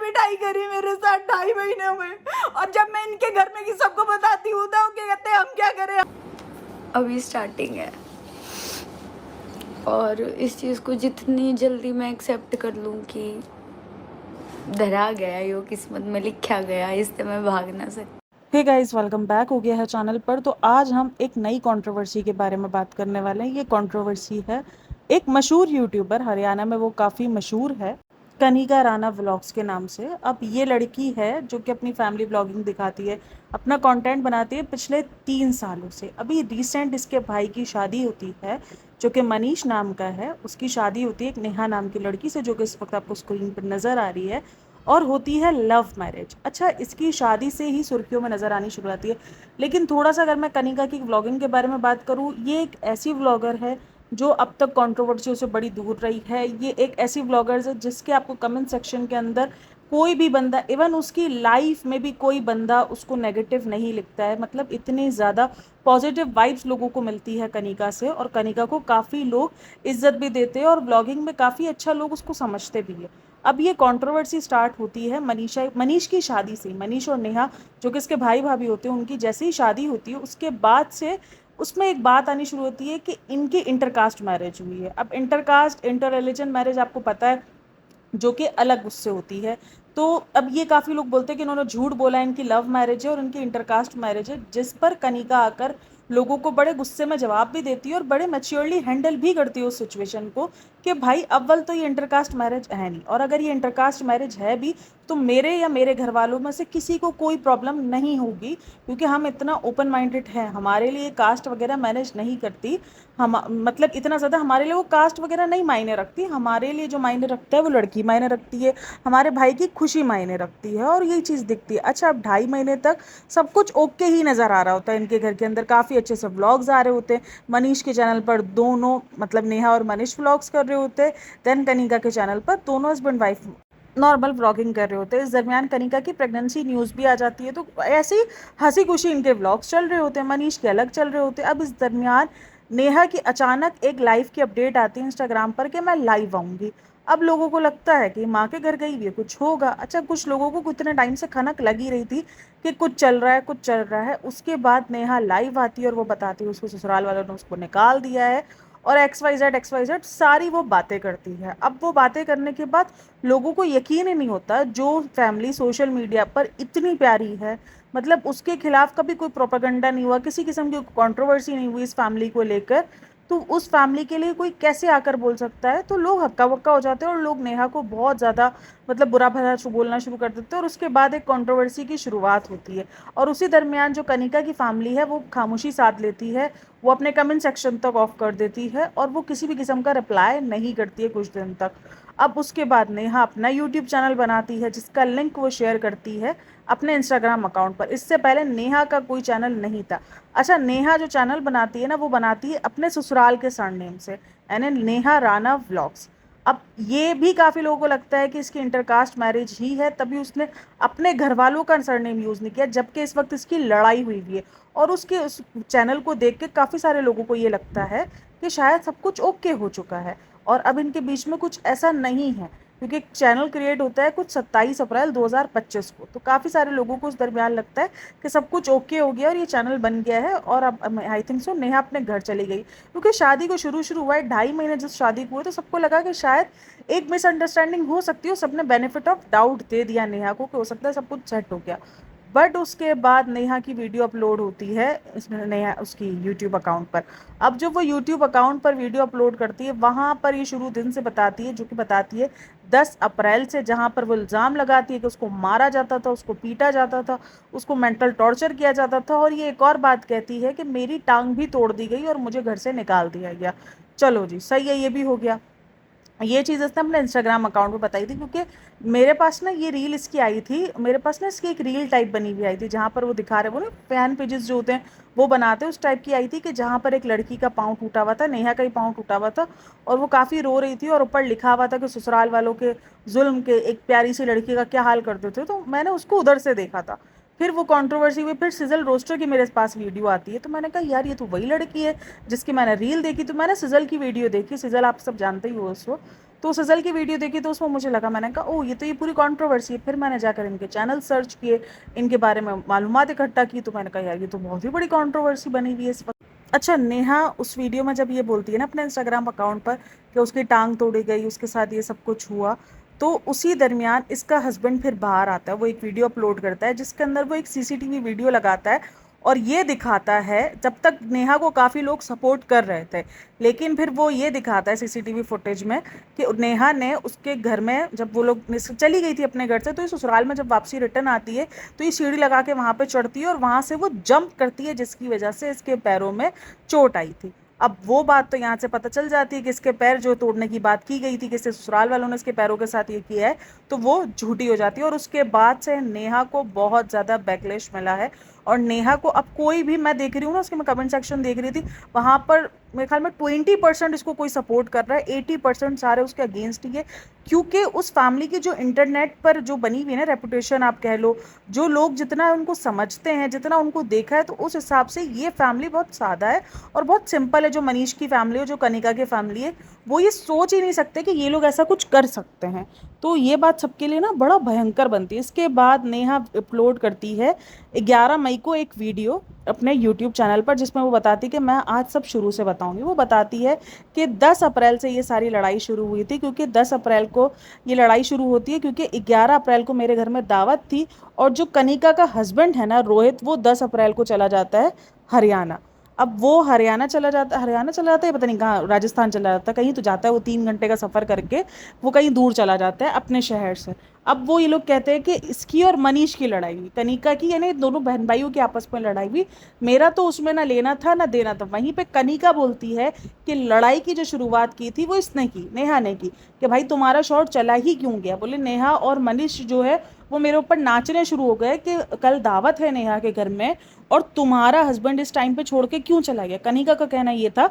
पिटाई करी मेरे साथ 2.5 महीने में। और जब मैं इनके घर में की सबको बताती हूँ तो क्या कहते हैं, हम क्या करें। अभी स्टार्टिंग है और इस चीज़ को जितनी जल्दी मैं एक्सेप्ट कर लूँ कि धरा गया, यो किस्मत में लिखा गया, इससे मैं भाग ना सकती। हे गाइस, वेलकम बैक हो गया है चैनल पर। तो आज हम एक नई कंट्रोवर्सी के बारे में बात करने वाले हैं। ये कंट्रोवर्सी है एक मशहूर यूट्यूबर, हरियाणा में वो काफ़ी मशहूर है, कनिका राणा व्लॉग्स के नाम से। अब ये लड़की है जो कि अपनी फैमिली व्लॉगिंग दिखाती है, अपना कंटेंट बनाती है पिछले 3 सालों से। अभी रिसेंट इसके भाई की शादी होती है जो कि मनीष नाम का है। उसकी शादी होती है एक नेहा नाम की लड़की से, जो कि इस वक्त आपको स्क्रीन पर नज़र आ रही है, और होती है लव मैरिज। अच्छा, इसकी शादी से ही सुर्खियों में नज़र आनी शुरू आती है। लेकिन थोड़ा सा अगर मैं कनिका की व्लॉगिंग के बारे में बात करूँ, ये एक ऐसी व्लॉगर है जो अब तक कंट्रोवर्सियों से बड़ी दूर रही है। ये एक ऐसी व्लॉगर है जिसके आपको कमेंट सेक्शन के अंदर कोई भी बंदा, इवन उसकी लाइफ में भी कोई बंदा उसको नेगेटिव नहीं लिखता है। मतलब इतनी ज़्यादा पॉजिटिव वाइब्स लोगों को मिलती है कनिका से, और कनिका को काफ़ी लोग इज्जत भी देते हैं और व्लॉगिंग में काफ़ी अच्छा लोग उसको समझते भी है। अब ये कंट्रोवर्सी स्टार्ट होती है मनीष की शादी से। मनीष और नेहा जो कि इसके भाई भाभी होते हैं, उनकी जैसे ही शादी होती है उसके बाद से उसमें एक बात आनी शुरू होती है कि इनकी इंटरकास्ट मैरिज हुई है। अब इंटरकास्ट इंटर रिलीजन मैरिज आपको पता है जो कि अलग उससे होती है। तो अब ये काफ़ी लोग बोलते हैं कि इन्होंने झूठ बोला, इनकी लव मैरिज है और इनकी इंटरकास्ट मैरिज है, जिस पर कनिका आकर लोगों को बड़े गुस्से में जवाब भी देती है और बड़े मैच्योरली हैंडल भी करती है उस सिचुएशन को कि भाई अव्वल तो ये इंटरकास्ट मैरिज है नहीं, और अगर ये इंटरकास्ट मैरिज है भी तो मेरे या मेरे घर वालों में से किसी को कोई प्रॉब्लम नहीं होगी, क्योंकि हम इतना ओपन माइंडेड हैं। हमारे लिए कास्ट वगैरह मैनेज नहीं करती, हम मतलब इतना ज़्यादा हमारे लिए वो कास्ट वगैरह नहीं मायने रखती। हमारे लिए जो मायने रखता है वो लड़की मायने रखती है, हमारे भाई की खुशी मायने रखती है, और यही चीज़ दिखती है। अच्छा, अब 2.5 महीने तक सब कुछ ओके ही नज़र आ रहा होता है इनके घर के अंदर, काफ़ी अच्छे से व्लॉग्स आ रहे होते हैं। मनीष के चैनल पर दोनों, मतलब नेहा और मनीष व्लॉग्स कर रहे होते हैं, देन कनिका के चैनल पर दोनों हस्बैंड वाइफ नॉर्मल व्लॉगिंग कर रहे होते हैं। इस दरमियान कनिका की प्रेगनेंसी न्यूज़ भी आ जाती है, तो ऐसी हंसी खुशी इनके व्लॉग्स चल रहे होते हैं, मनीष के अलग चल रहे होते हैं। अब इस दरमियान नेहा की अचानक एक लाइव की अपडेट आती है इंस्टाग्राम पर कि मैं लाइव आऊँगी। अब लोगों को लगता है कि माँ के घर गई हुई है, कुछ होगा। अच्छा, कुछ लोगों को कितने टाइम से खनक लगी रही थी कि कुछ चल रहा है, कुछ चल रहा है। उसके बाद नेहा लाइव आती है और वो बताती है उसको ससुराल वालों ने उसको निकाल दिया है, और XYZ सारी वो बातें करती है। अब वो बातें करने के बाद लोगों को यकीन ही नहीं होता, जो फैमिली सोशल मीडिया पर इतनी प्यारी है, मतलब उसके खिलाफ कभी कोई प्रोपेगेंडा नहीं हुआ, किसी किस्म की कंट्रोवर्सी नहीं हुई इस फैमिली को लेकर, तो उस फैमिली के लिए कोई कैसे आकर बोल सकता है। तो लोग हक्का बक्का हो जाते हैं और लोग नेहा को बहुत ज़्यादा मतलब बुरा भला बोलना शुरू कर देते हैं, और उसके बाद एक कंट्रोवर्सी की शुरुआत होती है। और उसी दरमियान जो कनिका की फैमिली है वो खामोशी साध लेती है, वो अपने कमेंट सेक्शन तक ऑफ कर देती है, और वो किसी भी किस्म का रिप्लाई नहीं करती है कुछ दिन तक। अब उसके बाद नेहा अपना यूट्यूब चैनल बनाती है जिसका लिंक वो शेयर करती है अपने इंस्टाग्राम अकाउंट पर। इससे पहले नेहा का कोई चैनल नहीं था। अच्छा, नेहा जो चैनल बनाती है ना, वो बनाती है अपने ससुराल के सरनेम से, यानी नेहा राणा व्लॉग्स। अब ये भी काफ़ी लोगों को लगता है कि इसकी इंटरकास्ट मैरिज ही है, तभी उसने अपने घर वालों का सरनेम यूज़ नहीं किया, जबकि इस वक्त इसकी लड़ाई हुई हुई है। और उसके उस चैनल को देख के काफ़ी सारे लोगों को ये लगता है कि शायद सब कुछ ओके हो चुका है और अब इनके बीच में कुछ ऐसा नहीं है, क्योंकि एक चैनल क्रिएट होता है कुछ 27 अप्रैल 2025 को। तो काफ़ी सारे लोगों को उस दरमियान लगता है कि सब कुछ ओके हो गया और ये चैनल बन गया है, और अब आई थिंक सो नेहा अपने घर चली गई, क्योंकि शादी को शुरू हुआ है 2.5 महीने जब शादी को हुए, तो सबको लगा कि शायद एक मिसअंडरस्टैंडिंग हो सकती है। सबने बेनिफिट ऑफ डाउट दे दिया नेहा को कि हो सकता है सब कुछ सेट हो गया। बट उसके बाद नेहा की वीडियो अपलोड होती है इसमें, नेहा उसकी यूट्यूब अकाउंट पर। अब जब वो यूट्यूब अकाउंट पर वीडियो अपलोड करती है, वहाँ पर ये शुरू दिन से बताती है, जो कि बताती है 10 अप्रैल से, जहाँ पर वो इल्ज़ाम लगाती है कि उसको मारा जाता था, उसको पीटा जाता था, उसको मेंटल टॉर्चर किया जाता था। और ये एक और बात कहती है कि मेरी टांग भी तोड़ दी गई और मुझे घर से निकाल दिया गया। चलो जी, सही है, ये भी हो गया। ये चीज़ इसने अपने इंस्टाग्राम अकाउंट पे बताई थी, क्योंकि मेरे पास ना ये रील इसकी आई थी, मेरे पास ना इसकी एक रील टाइप बनी हुई आई थी, जहाँ पर वो दिखा रहे, वो ना फैन पेजेस जो होते हैं वो बनाते हैं, उस टाइप की आई थी कि जहाँ पर एक लड़की का पाँव टूटा हुआ था, नेहा का ही पाँव टूटा हुआ था, और वो काफ़ी रो रही थी, और ऊपर लिखा हुआ था कि ससुराल वालों के जुल्म के एक प्यारी सी लड़की का क्या हाल करते थे। तो मैंने उसको उधर से देखा था। फिर वो कंट्रोवर्सी हुई, फिर सिजल रोस्टर की मेरे पास वीडियो आती है, तो मैंने कहा यार ये तो वही लड़की है जिसकी मैंने रील देखी। तो मैंने सिजल की वीडियो देखी, सिजल आप सब जानते ही हो उसको। तो सजल की वीडियो देखी तो उसमें मुझे लगा, मैंने कहा ओ ये तो ये पूरी कंट्रोवर्सी है। फिर मैंने जाकर इनके चैनल सर्च किए, इनके बारे में मालूमात इकट्ठा की, तो मैंने कहा यार ये तो बहुत ही बड़ी कंट्रोवर्सी बनी हुई है इस वक्त। अच्छा, नेहा उस वीडियो में जब ये बोलती है ना अपने इंस्टाग्राम अकाउंट पर कि उसकी टांग तोड़ी गई, उसके साथ ये सब कुछ हुआ, तो उसी दरमियान इसका हस्बैंड फिर बाहर आता है, वो एक वीडियो अपलोड करता है जिसके अंदर वो एक सीसीटीवी वीडियो लगाता है और ये दिखाता है, जब तक नेहा को काफ़ी लोग सपोर्ट कर रहे थे, लेकिन फिर वो ये दिखाता है सीसीटीवी फुटेज में कि नेहा ने उसके घर में, जब वो लोग चली गई थी अपने घर से, तो ये ससुराल में जब वापसी रिटर्न आती है तो ये सीढ़ी लगा के वहाँ पे चढ़ती है और वहाँ से वो जंप करती है, जिसकी वजह से इसके पैरों में चोट आई थी। अब वो बात तो यहाँ से पता चल जाती है कि इसके पैर जो तोड़ने की बात की गई थी कि इसके ससुराल वालों ने इसके पैरों के साथ ये किया है, तो वो झूठी हो जाती है। और उसके बाद से नेहा को बहुत ज़्यादा बैकलेश मिला है। और नेहा को अब कोई भी, मैं देख रही हूँ ना उसके, मैं कमेंट सेक्शन देख रही थी, वहाँ पर मेरे ख्याल में 20% इसको कोई सपोर्ट कर रहा है, 80% सारे उसके अगेंस्ट ही है। क्योंकि उस फैमिली की जो इंटरनेट पर जो बनी हुई है ना रेपुटेशन आप कह लो, जो लोग जितना उनको समझते हैं, जितना उनको देखा है, तो उस हिसाब से ये फैमिली बहुत सादा है और बहुत सिंपल है। जो मनीष की फैमिली है, जो कनिका की फैमिली है, वो ये सोच ही नहीं सकते कि ये लोग ऐसा कुछ कर सकते हैं। तो ये बात सबके लिए ना बड़ा भयंकर बनती है। इसके बाद नेहा अपलोड करती है 11 मई को एक वीडियो अपने यूट्यूब चैनल पर, जिसमें वो बताती है कि मैं आज सब शुरू से बताऊंगी। वो बताती है कि 10 अप्रैल से ये सारी लड़ाई शुरू हुई थी, क्योंकि 10 अप्रैल को ये लड़ाई शुरू होती है, क्योंकि 11 अप्रैल को मेरे घर में दावत थी और जो कनिका का हस्बैंड है ना रोहित, वो 10 अप्रैल को चला जाता है हरियाणा। अब वो हरियाणा चला जाता है, पता नहीं कहाँ, राजस्थान चला जाता है, कहीं तो जाता है वो, 3 घंटे का सफ़र करके वो कहीं दूर चला जाता है अपने शहर से। अब वो ये लोग कहते हैं कि इसकी और मनीष की लड़ाई हुई, कनिका की, यानी दोनों बहन भाइयों की आपस में लड़ाई हुई, मेरा तो उसमें ना लेना था ना देना था। वहीं पे कनिका बोलती है कि लड़ाई की जो शुरुआत की थी वो इसने की, नेहा ने की, कि भाई तुम्हारा शॉट चला ही क्यों गया। बोले नेहा और मनीष जो है वो मेरे ऊपर नाचने शुरू हो गए कि कल दावत है नेहा के घर में और तुम्हारा हस्बैंड इस टाइम पे छोड़ के क्यों चला गया। कनिका का कहना ये था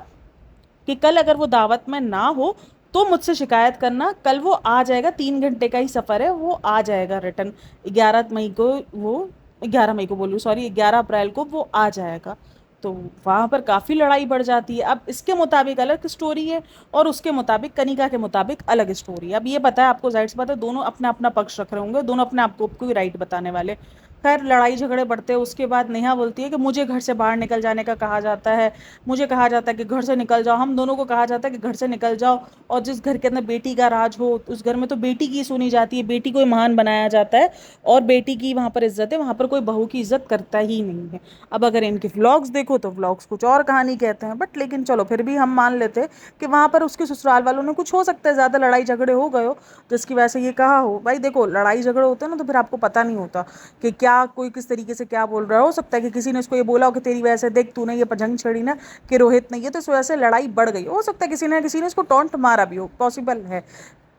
कि कल अगर वो दावत में ना हो तो मुझसे शिकायत करना, कल वो आ जाएगा, 3 घंटे का ही सफ़र है, वो आ जाएगा रिटर्न 11 मई को, वो 11 मई को बोलूँ, सॉरी 11 अप्रैल को वो आ जाएगा। तो वहाँ पर काफ़ी लड़ाई बढ़ जाती है। अब इसके मुताबिक अलग स्टोरी है और उसके मुताबिक, कनिका के मुताबिक अलग स्टोरी है। अब ये पता है आपको, जाहिर सी बात है, दोनों अपना अपना पक्ष रख रहे होंगे, दोनों अपने आप को ही राइट बताने वाले। खैर लड़ाई झगड़े बढ़ते हैं। उसके बाद नेहा बोलती है कि मुझे घर से बाहर निकल जाने का कहा जाता है, मुझे कहा जाता है कि घर से निकल जाओ, हम दोनों को कहा जाता है कि घर से निकल जाओ, और जिस घर के अंदर बेटी का राज हो उस घर में तो बेटी की सुनी जाती है, बेटी को महान बनाया जाता है और बेटी की वहाँ पर इज्जत है, वहाँ पर कोई बहू की इज्जत करता ही नहीं है। अब अगर इनके व्लॉग्स देखो तो व्लॉग्स कुछ और कहानी कहते हैं, बट लेकिन चलो फिर भी हम मान लेते कि वहाँ पर उसके ससुराल वालों ने, कुछ हो सकता है ज़्यादा लड़ाई झगड़े हो गए हो जिसकी वजह से ये कहा हो। भाई देखो, लड़ाई झगड़े होते हैं ना तो फिर आपको पता नहीं होता कि क्या कोई किस तरीके से क्या बोल रहा है। हो सकता है कि किसी ने इसको ये बोला हो कि तेरी वजह से देख तूने ये जंग छेड़ी ना कि रोहित नहीं है, तो इस वजह से लड़ाई बढ़ गई। हो सकता है किसी ने इसको टॉन्ट मारा भी हो, पॉसिबल है।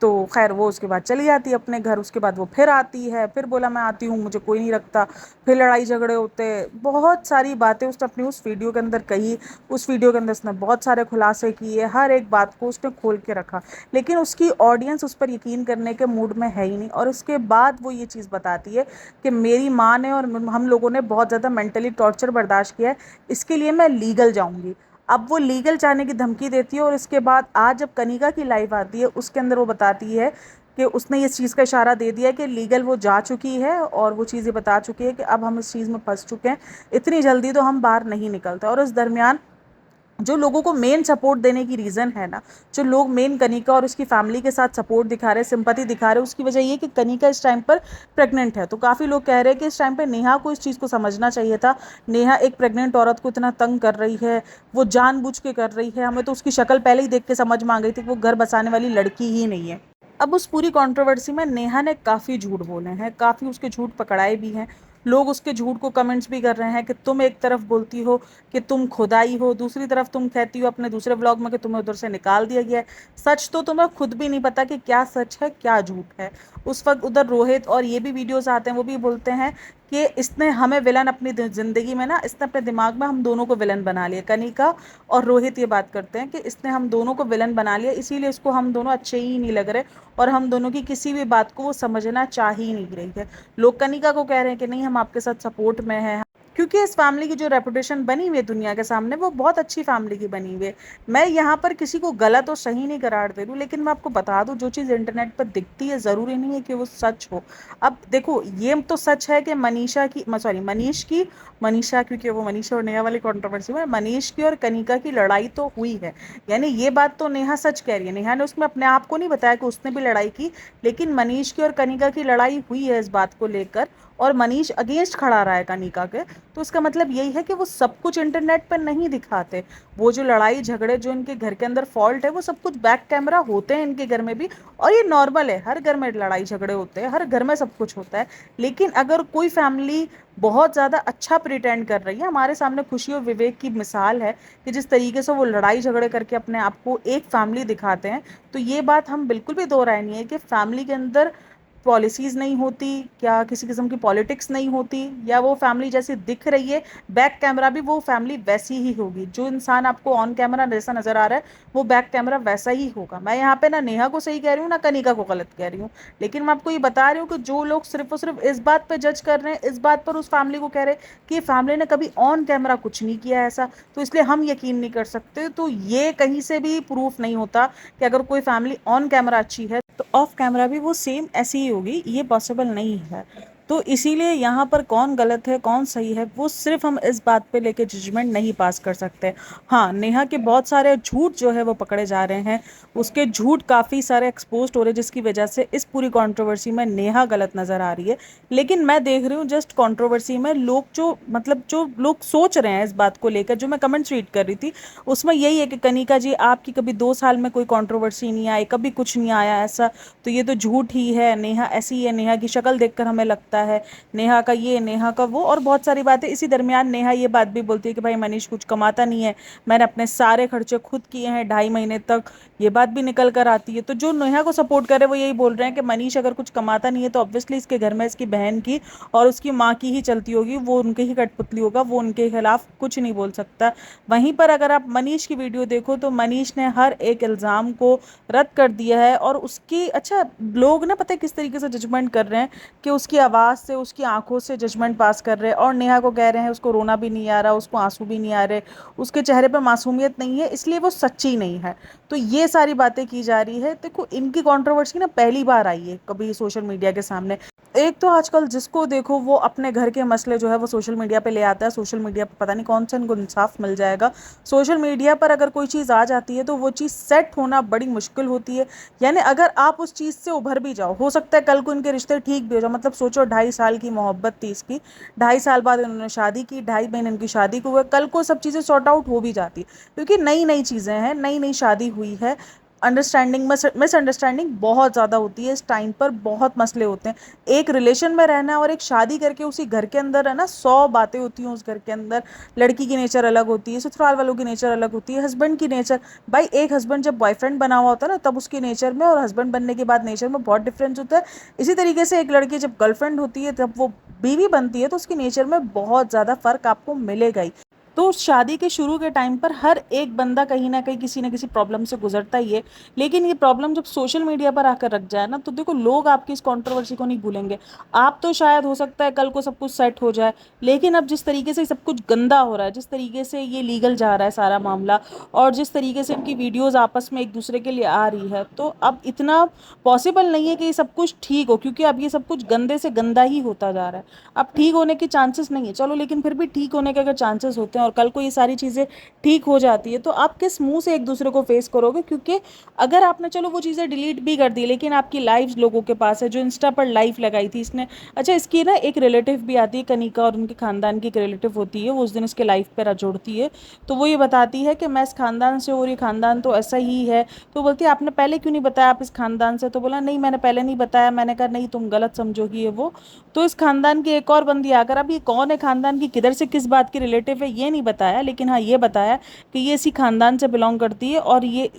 तो खैर वो उसके बाद चली जाती है अपने घर। उसके बाद वो फिर आती है, फिर बोला मैं आती हूँ, मुझे कोई नहीं रखता, फिर लड़ाई झगड़े होते। बहुत सारी बातें उसने अपनी उस वीडियो के अंदर कही। उस वीडियो के अंदर उसने बहुत सारे खुलासे किए, हर एक बात को उसने खोल के रखा, लेकिन उसकी ऑडियंस उस पर यकीन करने के मूड में है ही नहीं। और उसके बाद वो ये चीज़ बताती है कि मेरी माँ ने और हम लोगों ने बहुत ज़्यादा मेंटली टॉर्चर बर्दाश्त किया है, इसके लिए मैं लीगल जाऊँगी। अब वो लीगल जाने की धमकी देती है। और इसके बाद आज जब कनिका की लाइव आती है उसके अंदर वो बताती है कि उसने इस चीज़ का इशारा दे दिया है कि लीगल वो जा चुकी है और वो चीज़ें बता चुकी है कि अब हम इस चीज़ में फंस चुके हैं, इतनी जल्दी तो हम बाहर नहीं निकलते। और इस दरमियान जो लोगों को मेन सपोर्ट देने की रीज़न है ना, जो लोग मेन कनिका और उसकी फैमिली के साथ सपोर्ट दिखा रहे हैं, सिंपैथी दिखा रहे हैं, उसकी वजह ये कि कनिका इस टाइम पर प्रेग्नेंट है। तो काफ़ी लोग कह रहे हैं कि इस टाइम पर नेहा को इस चीज़ को समझना चाहिए था। नेहा एक प्रेग्नेंट औरत को इतना तंग कर रही है, वो जानबूझ के कर रही है। हमें तो उसकी शक्ल पहले ही देख के समझ में आ गई थी कि वो घर बसाने वाली लड़की ही नहीं है। अब उस पूरी कंट्रोवर्सी में नेहा ने काफ़ी झूठ बोले हैं, काफ़ी उसके झूठ पकड़ाए भी हैं। लोग उसके झूठ को कमेंट्स भी कर रहे हैं कि तुम एक तरफ बोलती हो कि तुम खुदाई हो, दूसरी तरफ तुम कहती हो अपने दूसरे व्लॉग में कि तुम्हें उधर से निकाल दिया गया है। सच तो तुम्हें खुद भी नहीं पता कि क्या सच है क्या झूठ है। उस वक्त उधर रोहित और ये भी वीडियोस आते हैं, वो भी बोलते हैं कि इसने हमें विलन अपनी ज़िंदगी में ना, इसने अपने दिमाग में हम दोनों को विलन बना लिया। कनिका और रोहित ये बात करते हैं कि इसने हम दोनों को विलन बना लिया, इसीलिए इसको हम दोनों अच्छे ही नहीं लग रहे और हम दोनों की किसी भी बात को वो समझना चाह ही नहीं रही है। लोग कनिका को कह रहे हैं कि नहीं हम आपके साथ सपोर्ट में हैं, क्योंकि इस फैमिली की जो रेपुटेशन बनी हुई है दुनिया के सामने वो बहुत अच्छी फैमिली की बनी हुई है। मैं यहाँ पर किसी को गलत और सही नहीं करार दे रही हूँ, लेकिन मैं आपको बता दूँ जो चीज़ इंटरनेट पर दिखती है ज़रूरी नहीं है कि वो सच हो। अब देखो ये तो सच है कि मनीषा, क्योंकि वो मनीषा और नेहा वाली कंट्रोवर्सी में, मनीष की और कनिका की लड़ाई तो हुई है। यानी ये बात तो नेहा सच कह रही है, नेहा ने उसमें अपने आप को नहीं बताया कि उसने भी लड़ाई की, लेकिन मनीष की और कनिका की लड़ाई हुई है इस बात को लेकर, और मनीष अगेंस्ट खड़ा रहा है कनिका के। तो इसका मतलब यही है कि वो सब कुछ इंटरनेट पर नहीं दिखाते। वो जो लड़ाई झगड़े जो इनके घर के अंदर फॉल्ट है वो सब कुछ बैक कैमरा होते हैं इनके घर में भी, और ये नॉर्मल है, हर घर में लड़ाई झगड़े होते हैं, हर घर में सब कुछ होता है। लेकिन अगर कोई फैमिली बहुत ज़्यादा अच्छा प्रिटेंड कर रही है, हमारे सामने खुशी और विवेक की मिसाल है कि जिस तरीके से वो लड़ाई झगड़े करके अपने आप को एक फैमिली दिखाते हैं, तो ये बात हम बिल्कुल भी दो राय नहीं है कि फैमिली के अंदर पॉलिसीज़ नहीं होती, क्या किसी किस्म की पॉलिटिक्स नहीं होती, या वो फैमिली जैसी दिख रही है बैक कैमरा भी वो फैमिली वैसी ही होगी। जो इंसान आपको ऑन कैमरा जैसा नज़र आ रहा है वो बैक कैमरा वैसा ही होगा। मैं यहाँ पे ना नेहा को सही कह रही हूँ ना कनिका को गलत कह रही हूँ, लेकिन मैं आपको ये बता रही हूँ कि जो लोग सिर्फ और सिर्फ इस बात पे जज कर रहे हैं, इस बात पर उस फैमिली को कह रहे हैं कि फैमिली ने कभी ऑन कैमरा कुछ नहीं किया ऐसा, तो इसलिए हम यकीन नहीं कर सकते, तो ये कहीं से भी प्रूफ नहीं होता कि अगर कोई फैमिली ऑन कैमरा अच्छी है तो ऑफ कैमरा भी वो सेम ऐसी ही होगी, ये पॉसिबल नहीं है। तो इसीलिए यहाँ पर कौन गलत है कौन सही है वो सिर्फ हम इस बात पे लेके जजमेंट नहीं पास कर सकते। हाँ, नेहा के बहुत सारे झूठ जो है वो पकड़े जा रहे हैं, उसके झूठ काफ़ी सारे एक्सपोज हो रहे हैं, जिसकी वजह से इस पूरी कंट्रोवर्सी में नेहा गलत नज़र आ रही है। लेकिन मैं देख रही हूँ जस्ट कंट्रोवर्सी में लोग जो लोग सोच रहे हैं इस बात को लेकर, जो मैं कमेंट्स रीड कर रही थी उसमें यही है कि कनिका जी आपकी कभी 2 साल में कोई कंट्रोवर्सी नहीं आई, कभी कुछ नहीं आया ऐसा, तो ये तो झूठ ही है, नेहा ऐसी है, नेहा की शक्ल देखकर हमें लगता है, नेहा का ये नेहा का वो, और बहुत सारी बातें। इसी दरमियान नेहा ये बात भी बोलती है कि भाई मनीष कुछ कमाता नहीं है, मैंने अपने सारे खर्चे खुद किए हैं 2.5 महीने तक, ये बात भी निकल कर आती है। तो जो नेहा को सपोर्ट करे वो यही बोल रहे हैं कि मनीष अगर कुछ कमाता नहीं है तो ऑब्वियसली इसके घर में इसकी बहन की और उसकी माँ की ही चलती होगी, वो उनके ही कठपुतली होगा, वो उनके खिलाफ कुछ नहीं बोल सकता। वहीं पर अगर आप मनीष की वीडियो देखो तो मनीष ने हर एक इल्ज़ाम को रद्द कर दिया है, और उसकी अच्छा लोग ना पता है किस तरीके से जजमेंट कर रहे हैं कि उसकी आवाज़ से उसकी आंखों से जजमेंट पास कर रहे हैं, और नेहा को कह रहे हैं उसको रोना भी नहीं आ रहा, उसको आंसू भी नहीं आ रहे, उसके चेहरे पर मासूमियत नहीं है इसलिए वो सच्ची नहीं है। तो ये सारी बातें की जा रही है। देखो इनकी कंट्रोवर्सी ना पहली बार आई है कभी सोशल मीडिया के सामने। एक तो आजकल जिसको देखो वो अपने घर के मसले जो है वो सोशल मीडिया पे ले आता है, सोशल मीडिया पे पता नहीं कौन सा इनको इंसाफ मिल जाएगा। सोशल मीडिया पर अगर कोई चीज़ आ जाती है तो वो चीज़ सेट होना बड़ी मुश्किल होती है। यानी अगर आप उस चीज़ से उभर भी जाओ, हो सकता है कल को इनके रिश्ते ठीक भी हो जाओ। मतलब सोचो 2.5 साल की मोहब्बत थी इसकी, 2.5 साल बाद इन्होंने शादी की, 2.5 महीने इनकी शादी को हुए, कल को सब चीज़ें सॉर्ट आउट हो भी जाती, क्योंकि नई नई चीज़ें हैं, नई नई शादी हुई है, अंडरस्टैंडिंग मिसअंडरस्टैंडिंग बहुत ज़्यादा होती है इस टाइम पर, बहुत मसले होते हैं। एक रिलेशन में रहना और एक शादी करके उसी घर के अंदर है ना 100 बातें होती हैं उस घर के अंदर। लड़की की नेचर अलग होती है, ससुराल वालों की नेचर अलग होती है, हस्बैंड की नेचर, भाई एक हस्बैंड जब बॉयफ्रेंड बना हुआ होता है ना तब उसकी नेचर में और हस्बैंड बनने के बाद नेचर में बहुत डिफरेंस होता है। इसी तरीके से एक लड़की जब गर्लफ्रेंड होती है तब वो बीवी बनती है तो उसकी नेचर में बहुत ज़्यादा फ़र्क आपको मिलेगा ही। तो शादी के शुरू के टाइम पर हर एक बंदा कहीं ना कहीं किसी न किसी प्रॉब्लम से गुजरता ही है, लेकिन ये प्रॉब्लम जब सोशल मीडिया पर आकर रख जाए ना तो देखो लोग आपकी इस कंट्रोवर्सी को नहीं भूलेंगे। आप तो शायद हो सकता है कल को सब कुछ सेट हो जाए, लेकिन अब जिस तरीके से सब कुछ गंदा हो रहा है, जिस तरीके से ये लीगल जा रहा है सारा मामला, और जिस तरीके से इनकी वीडियोज़ आपस में एक दूसरे के लिए आ रही है, तो अब इतना पॉसिबल नहीं है कि ये सब कुछ ठीक हो, क्योंकि अब ये सब कुछ गंदे से गंदा ही होता जा रहा है। अब ठीक होने के चांसेस नहीं है, चलो लेकिन फिर भी ठीक होने के अगर चांसेस होते हैं और कल को ये सारी चीज़ें ठीक हो जाती है तो आप किस मुंह से एक दूसरे को फेस करोगे? क्योंकि अगर आपने चलो वो चीज़ें डिलीट भी कर दी, लेकिन आपकी लाइव्स लोगों के पास है, जो इंस्टा पर लाइव लगाई थी इसने, अच्छा इसकी ना एक रिलेटिव भी आती है, कनिका और उनके खानदान की एक रिलेटिव होती है, वो उस दिन इसके लाइव पर जोड़ती है, तो वो ये बताती है कि मैं इस खानदान से और ये खानदान तो ऐसा ही है। तो बोलती है आपने पहले क्यों नहीं बताया आप इस खानदान से? तो बोला नहीं मैंने पहले नहीं बताया, मैंने कहा नहीं तुम गलत समझोगी ये वो। तो इस खानदान की एक और बंदी आकर, अब ये कौन है खानदान की, किधर से किस बात की रिलेटिव है ये नहीं बताया, लेकिन हाँ ये बताया कि ये इसी खानदान से बिलोंग करती है। और ये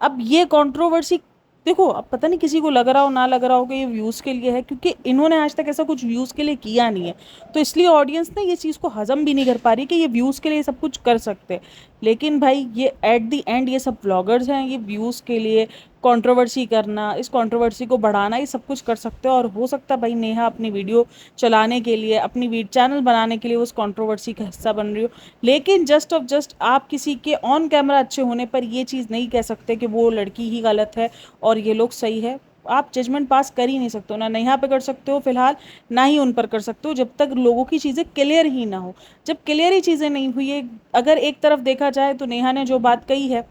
अब ये कंट्रोवर्सी देखो, अब पता नहीं किसी को लग रहा हो ना लग रहा हो कि ये व्यूज़ के लिए है, क्योंकि इन्होंने आज तक ऐसा कुछ व्यूज़ के लिए किया नहीं है, तो इसलिए ऑडियंस ना ये चीज़ को हजम भी नहीं कर पा रही कि ये व्यूज़ के लिए सब कुछ कर सकते हैं। लेकिन भाई ये एट दी एंड ये सब व्लॉगर्स हैं, ये व्यूज़ के लिए कंट्रोवर्सी करना, इस कंट्रोवर्सी को बढ़ाना, ये सब कुछ कर सकते हो। और हो सकता है भाई नेहा अपनी वीडियो चलाने के लिए, अपनी चैनल बनाने के लिए उस कंट्रोवर्सी का हिस्सा बन रही हो, लेकिन जस्ट आप किसी के ऑन कैमरा अच्छे होने पर ये चीज़ नहीं कह सकते कि वो लड़की ही गलत है और ये लोग सही है। आप जजमेंट पास कर ही नहीं सकते हो, ना नेहा पे कर सकते हो फिलहाल, ना ही उन पर कर सकते हो, जब तक लोगों की चीज़ें क्लियर ही ना हो। जब क्लियर ही चीज़ें नहीं हुई है, अगर एक तरफ देखा जाए तो नेहा ने जो बात कही है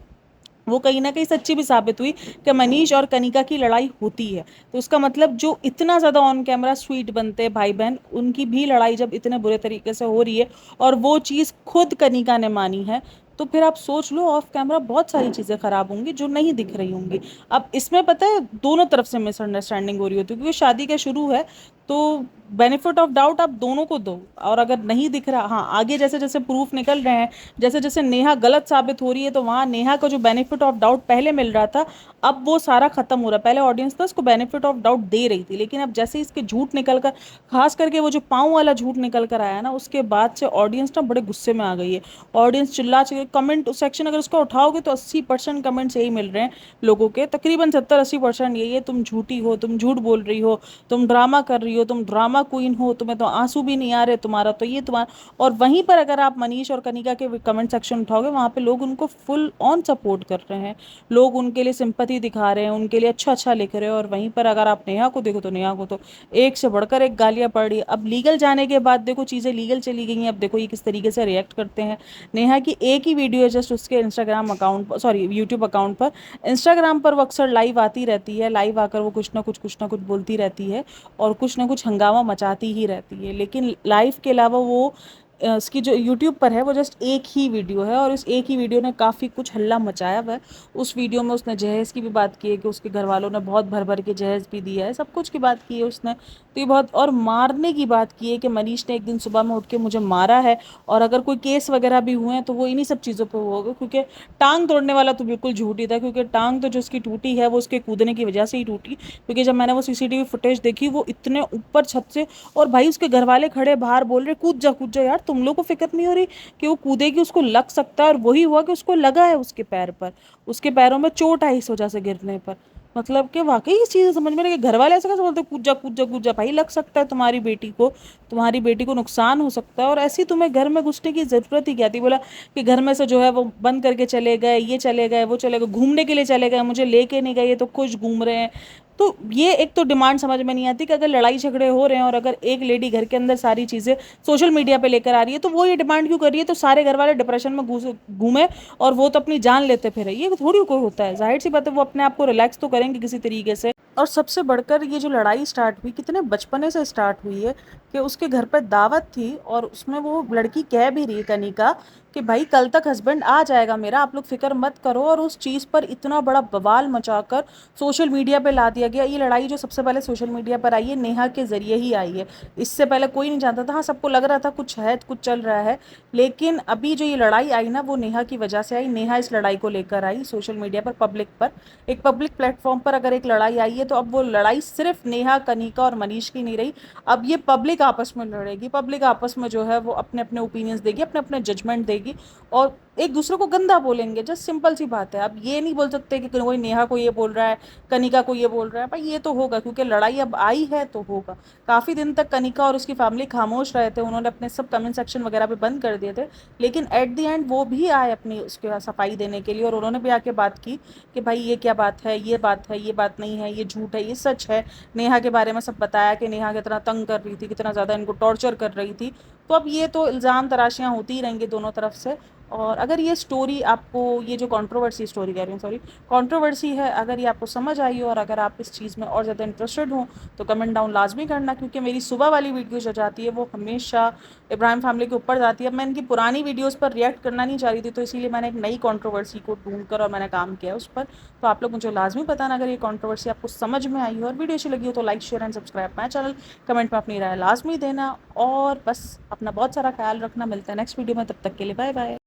वो कहीं ना कहीं सच्ची भी साबित हुई कि मनीष और कनिका की लड़ाई होती है। तो उसका मतलब जो इतना ज़्यादा ऑन कैमरा स्वीट बनते हैं भाई बहन, उनकी भी लड़ाई जब इतने बुरे तरीके से हो रही है और वो चीज़ खुद कनिका ने मानी है, तो फिर आप सोच लो ऑफ कैमरा बहुत सारी चीज़ें खराब होंगी जो नहीं दिख रही होंगी। अब इसमें पता है दोनों तरफ से मिसअंडरस्टैंडिंग हो रही होती है, क्योंकि शादी का शुरू है तो बेनिफिट ऑफ डाउट आप दोनों को दो। और अगर नहीं दिख रहा, हाँ आगे जैसे जैसे प्रूफ निकल रहे हैं, जैसे जैसे नेहा गलत साबित हो रही है, तो वहाँ नेहा को जो बेनिफिट ऑफ डाउट पहले मिल रहा था अब वो सारा खत्म हो रहा है। पहले ऑडियंस था उसको बेनिफिट ऑफ डाउट दे रही थी, लेकिन अब जैसे इसके झूठ निकल कर, खास करके वो जो पाँव वाला झूठ निकल कर आया ना, उसके बाद से ऑडियंस ना बड़े गुस्से में आ गई है। ऑडियंस चिल्ला चिल्ला, कमेंट सेक्शन अगर उसका उठाओगे तो 80% कमेंट्स यही मिल रहे हैं लोगों के, तकरीबन 70-80% यही है, तुम झूठी हो, तुम झूठ बोल रही हो, तुम ड्रामा कर रही हो, तुम ड्रामा क्वीन हो, तुम्हें तो आंसू भी नहीं आ रहे, तुम्हारा तो ये तुम्हारा। और वहीं पर अगर आप मनीष और कनिका के कमेंट सेक्शन उठाओगे, वहाँ पे लोग उनको फुल ऑन सपोर्ट कर रहे हैं, लोग उनके लिए सिंपैथी दिखा रहे हैं, उनके लिए अच्छा अच्छा लिख रहे हैं। और वहीं पर अगर आप नेहा को देखो तो नेहा को तो एक से बढ़कर एक गालियाँ पड़ रही है। अब लीगल जाने के बाद देखो चीज़ें लीगल चली गई हैं, अब देखो ये किस तरीके से रिएक्ट करते हैं। नेहा की एक ही वीडियो है जस्ट उसके इंस्टाग्राम अकाउंट पर, सॉरी यूट्यूब अकाउंट पर। इंस्टाग्राम पर वो अक्सर लाइव आती रहती है, लाइव आकर वो कुछ ना कुछ बोलती रहती है और कुछ ना कुछ हंगामा मचाती ही रहती है। लेकिन लाइव के अलावा वो इसकी जो यूट्यूब पर है वो जस्ट एक ही वीडियो है, और इस एक ही वीडियो ने काफ़ी कुछ हल्ला मचाया हुआ है। उस वीडियो में उसने जहेज़ की भी बात की है कि उसके घर वालों ने बहुत भर भर के जहेज़ भी दिया है, सब कुछ की बात की है उसने। तो ये बहुत, और मारने की बात की है कि मनीष ने एक दिन सुबह में उठ के मुझे मारा है, और अगर कोई केस वगैरह भी हुए हैं तो वो इन्हीं सब चीज़ों पर होगा। क्योंकि टांग तोड़ने वाला तो बिल्कुल झूठ ही था, क्योंकि टांग तो जो उसकी टूटी है वो उसके कूदने की वजह से ही टूटी। क्योंकि जब मैंने वो सीसीटीवी फुटेज देखी, वो इतने ऊपर छत से, और भाई उसके घर वाले खड़े बाहर बोल रहे कूद जा यार, तुम लोग को फिक्र नहीं हो रही कि वो कूदेगी उसको लग सकता है। और वही हुआ कि उसको लगा है उसके पैर पर, उसके पैरों में चोट आई इस वजह से गिरने पर। मतलब कि वाकई ये चीज़ें समझ में नहीं, घर वाले ऐसे कैसे बोलते कूद जा भाई, लग सकता है तुम्हारी बेटी को नुकसान हो सकता है, और ऐसी तुम्हें घर में घुसने की ज़रूरत ही क्या थी। बोला कि घर में से जो है वो बंद करके चले गए, ये चले गए, वो चले गए, घूमने के लिए चले गए, मुझे लेके नहीं गए, ये तो खुश घूम रहे हैं। तो ये एक तो डिमांड समझ में नहीं आती कि अगर लड़ाई झगड़े हो रहे हैं और अगर एक लेडी घर के अंदर सारी चीज़ें सोशल मीडिया पे लेकर आ रही है, तो वो ये डिमांड क्यों कर रही है, तो सारे घर वाले डिप्रेशन में घूमे और वो तो अपनी जान लेते फिरे, ये थोड़ी कोई होता है। जाहिर सी बात है वो अपने आप को रिलैक्स तो करेंगे किसी तरीके से। और सबसे बढ़कर ये जो लड़ाई स्टार्ट हुई कितने बचपने से स्टार्ट हुई है कि उसके घर पर दावत थी, और उसमें वो लड़की कह भी रही है कनिका कि भाई कल तक हस्बैंड आ जाएगा मेरा, आप लोग फिक्र मत करो। और उस चीज़ पर इतना बड़ा बवाल मचाकर सोशल मीडिया पे ला दिया गया। ये लड़ाई जो सबसे पहले सोशल मीडिया पर आई है नेहा के ज़रिए ही आई है, इससे पहले कोई नहीं जानता था। हाँ सबको लग रहा था कुछ है, कुछ चल रहा है, लेकिन अभी जो ये लड़ाई आई ना वो नेहा की वजह से आई। नेहा इस लड़ाई को लेकर आई सोशल मीडिया पर, पब्लिक पर, एक पब्लिक प्लेटफॉर्म पर अगर एक लड़ाई आई है तो अब वो लड़ाई सिर्फ नेहा, कनिका और मनीष की नहीं रही, अब ये पब्लिक आपस में लड़ेगी। पब्लिक आपस में जो है वो अपने अपने ओपिनियंस देगी, अपने अपने जजमेंट देगी और एक दूसरे को गंदा बोलेंगे। जस्ट सिंपल सी बात है। अब ये नहीं बोल सकते कि कोई नेहा को ये बोल रहा है, कनिका को ये बोल रहा है, भाई ये तो होगा क्योंकि लड़ाई अब आई है तो होगा। काफ़ी दिन तक कनिका और उसकी फैमिली खामोश रहे थे, उन्होंने अपने सब कमेंट सेक्शन वगैरह भी बंद कर दिए थे, लेकिन एट दी एंड वो भी आए अपनी उसके सफाई देने के लिए, और उन्होंने भी आके बात की कि भाई ये क्या बात है, ये बात है, ये बात नहीं है, ये झूठ है, ये सच है। नेहा के बारे में सब बताया कि नेहा कितना तंग कर रही थी, कितना ज़्यादा इनको टॉर्चर कर रही थी। तो अब ये तो इल्ज़ाम तराशियाँ होती ही रहेंगी दोनों तरफ से। और अगर ये स्टोरी आपको, ये जो कंट्रोवर्सी स्टोरी कह रही हूँ, सॉरी कंट्रोवर्सी है, अगर ये आपको समझ आई हो और अगर आप इस चीज़ में और ज़्यादा इंटरेस्टेड हो तो कमेंट डाउन लाजमी करना, क्योंकि मेरी सुबह वाली वीडियो जो जाती है वो हमेशा इब्राहिम फैमिली के ऊपर जाती है। मैं इनकी पुरानी वीडियोज़ पर रिएक्ट करना नहीं चाह रही थी, तो इसीलिए मैंने एक नई कंट्रोवर्सी को ढूंढ कर और मैंने काम किया उस पर। तो आप लोग मुझे लाजमी बताना अगर ये कंट्रोवर्सी आपको समझ में आई हो और वीडियो अच्छी लगी हो तो like share and subscribe my channel, comment में अपनी राय लाजमी देना, और बस अपना बहुत सारा ख्याल रखना। मिलता है नेक्स्ट वीडियो में, तब तक के लिए बाय बाय।